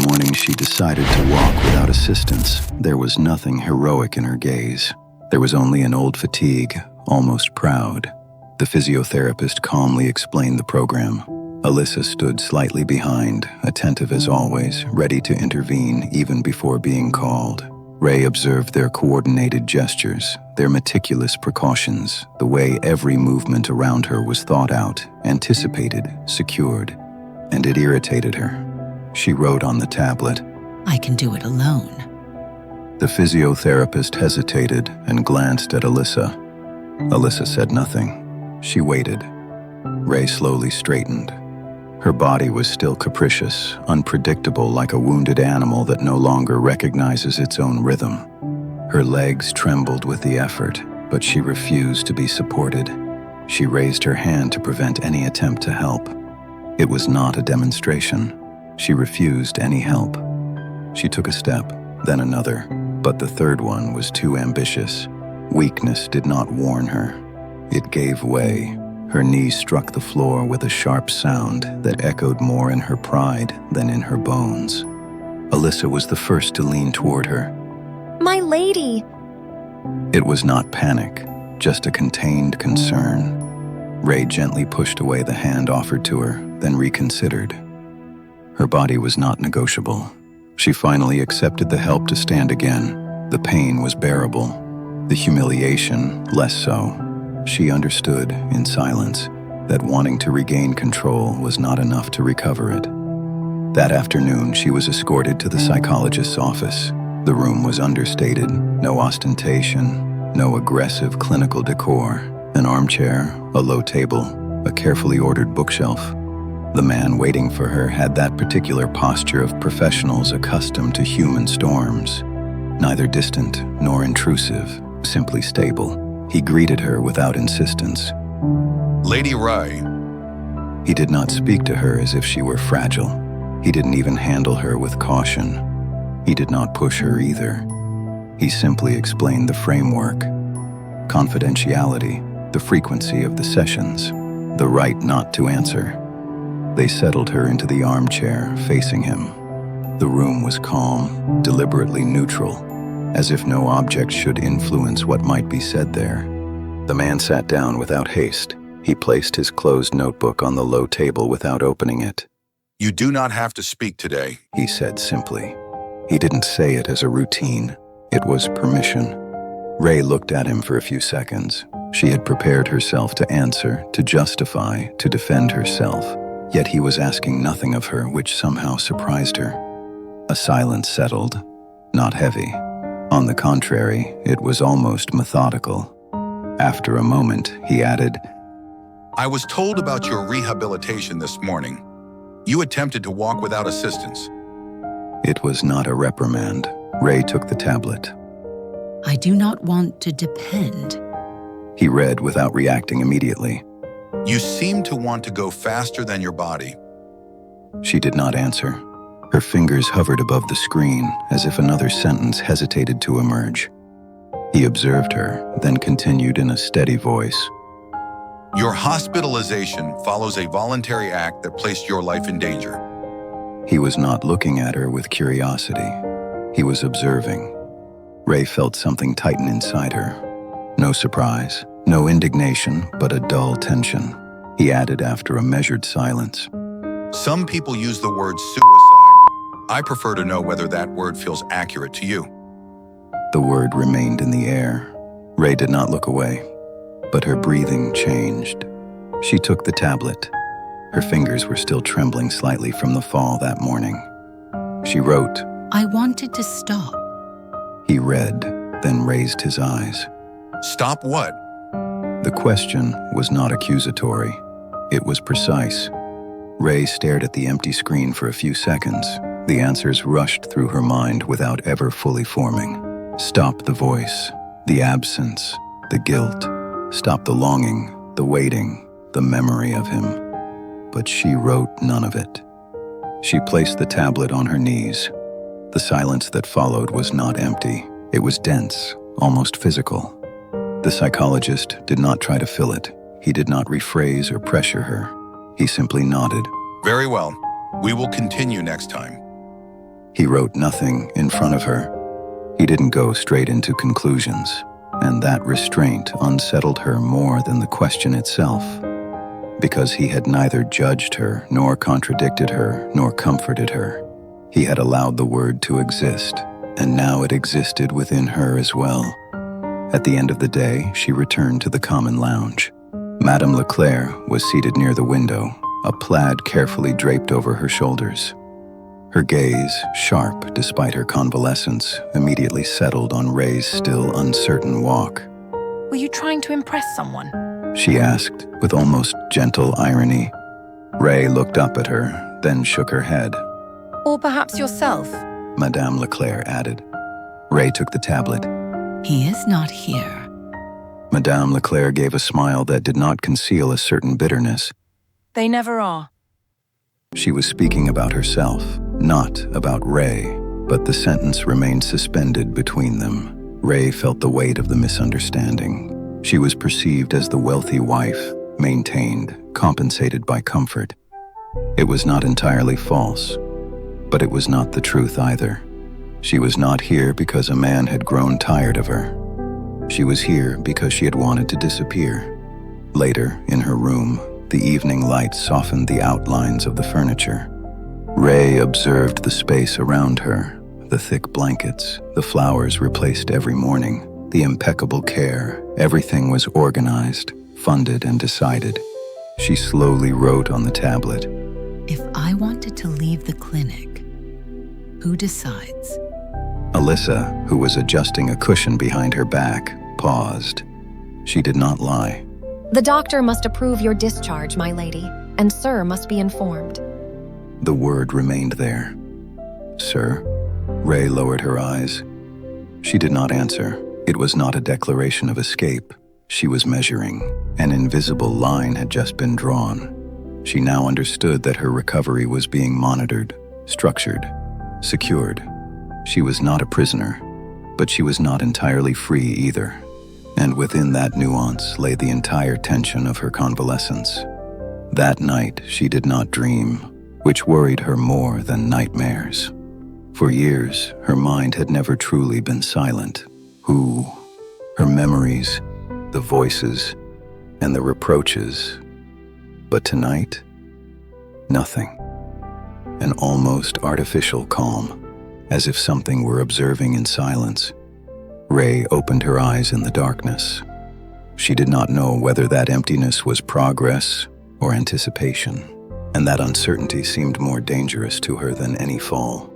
morning she decided to walk without assistance, there was nothing heroic in her gaze. There was only an old fatigue, almost proud. The physiotherapist calmly explained the program. Alyssa stood slightly behind, attentive as always, ready to intervene even before being called. Ray observed their coordinated gestures, their meticulous precautions, the way every movement around her was thought out, anticipated, secured, and it irritated her. She wrote on the tablet, "I can do it alone." The physiotherapist hesitated and glanced at Alyssa. Alyssa said nothing. She waited. Ray slowly straightened. Her body was still capricious, unpredictable, like a wounded animal that no longer recognizes its own rhythm. Her legs trembled with the effort, but she refused to be supported. She raised her hand to prevent any attempt to help. It was not a demonstration. She refused any help. She took a step, then another, but the third one was too ambitious. Weakness did not warn her. It gave way. Her knees struck the floor with a sharp sound that echoed more in her pride than in her bones. Alyssa was the first to lean toward her. "My lady!" It was not panic, just a contained concern. Ray gently pushed away the hand offered to her, then reconsidered. Her body was not negotiable. She finally accepted the help to stand again. The pain was bearable, the humiliation less so. She understood, in silence, that wanting to regain control was not enough to recover it. That afternoon, she was escorted to the psychologist's office. The room was understated, no ostentation, no aggressive clinical decor. An armchair, a low table, a carefully ordered bookshelf. The man waiting for her had that particular posture of professionals accustomed to human storms. Neither distant nor intrusive, simply stable. He greeted her without insistence. "Lady Ray." He did not speak to her as if she were fragile. He didn't even handle her with caution. He did not push her either. He simply explained the framework. Confidentiality, the frequency of the sessions, the right not to answer. They settled her into the armchair, facing him. The room was calm, deliberately neutral, as if no object should influence what might be said there. The man sat down without haste. He placed his closed notebook on the low table without opening it. "You do not have to speak today," he said simply. He didn't say it as a routine. It was permission. Ray looked at him for a few seconds. She had prepared herself to answer, to justify, to defend herself. Yet he was asking nothing of her, which somehow surprised her. A silence settled, not heavy. On the contrary, it was almost methodical. After a moment, he added, "I was told about your rehabilitation this morning. You attempted to walk without assistance." It was not a reprimand. Ray took the tablet. "I do not want to depend." He read without reacting immediately. "You seem to want to go faster than your body." She did not answer. Her fingers hovered above the screen as if another sentence hesitated to emerge. He observed her, then continued in a steady voice. "Your hospitalization follows a voluntary act that placed your life in danger." He was not looking at her with curiosity. He was observing. Ray felt something tighten inside her. No surprise, no indignation, but a dull tension. He added after a measured silence. "Some people use the word suicide. I prefer to know whether that word feels accurate to you." The word remained in the air. Ray did not look away, but her breathing changed. She took the tablet. Her fingers were still trembling slightly from the fall that morning. She wrote, "I wanted to stop." He read, then raised his eyes. "Stop what?" The question was not accusatory. It was precise. Ray stared at the empty screen for a few seconds. The answers rushed through her mind without ever fully forming. Stop the voice, the absence, the guilt. Stop the longing, the waiting, the memory of him. But she wrote none of it. She placed the tablet on her knees. The silence that followed was not empty. It was dense, almost physical. The psychologist did not try to fill it. He did not rephrase or pressure her. He simply nodded. "Very well. We will continue next time." He wrote nothing in front of her. He didn't go straight into conclusions, and that restraint unsettled her more than the question itself, because he had neither judged her, nor contradicted her, nor comforted her. He had allowed the word to exist, and now it existed within her as well. At the end of the day, she returned to the common lounge. Madame Leclerc was seated near the window, a plaid carefully draped over her shoulders. Her gaze, sharp despite her convalescence, immediately settled on Ray's still uncertain walk. Were you trying to impress someone? She asked, with almost gentle irony. Ray looked up at her, then shook her head. Or perhaps yourself? Madame Leclerc added. Ray took the tablet. He is not here. Madame Leclerc gave a smile that did not conceal a certain bitterness. They never are. She was speaking about herself, not about Ray, but the sentence remained suspended between them. Ray felt the weight of the misunderstanding. She was perceived as the wealthy wife, maintained, compensated by comfort. It was not entirely false, but it was not the truth either. She was not here because a man had grown tired of her. She was here because she had wanted to disappear. Later, in her room, the evening light softened the outlines of the furniture. Ray observed the space around her, the thick blankets, the flowers replaced every morning, the impeccable care. Everything was organized, funded, and decided. She slowly wrote on the tablet. If I wanted to leave the clinic, who decides? Alyssa, who was adjusting a cushion behind her back, paused. She did not lie. The doctor must approve your discharge, my lady, and sir must be informed. The word remained there. Sir? Ray lowered her eyes. She did not answer. It was not a declaration of escape. She was measuring. An invisible line had just been drawn. She now understood that her recovery was being monitored, structured, secured. She was not a prisoner, but she was not entirely free either. And within that nuance lay the entire tension of her convalescence. That night, she did not dream, which worried her more than nightmares. For years, her mind had never truly been silent. Who? Her memories, the voices, and the reproaches. But tonight, nothing. An almost artificial calm, as if something were observing in silence. Ray opened her eyes in the darkness. She did not know whether that emptiness was progress or anticipation, and that uncertainty seemed more dangerous to her than any fall.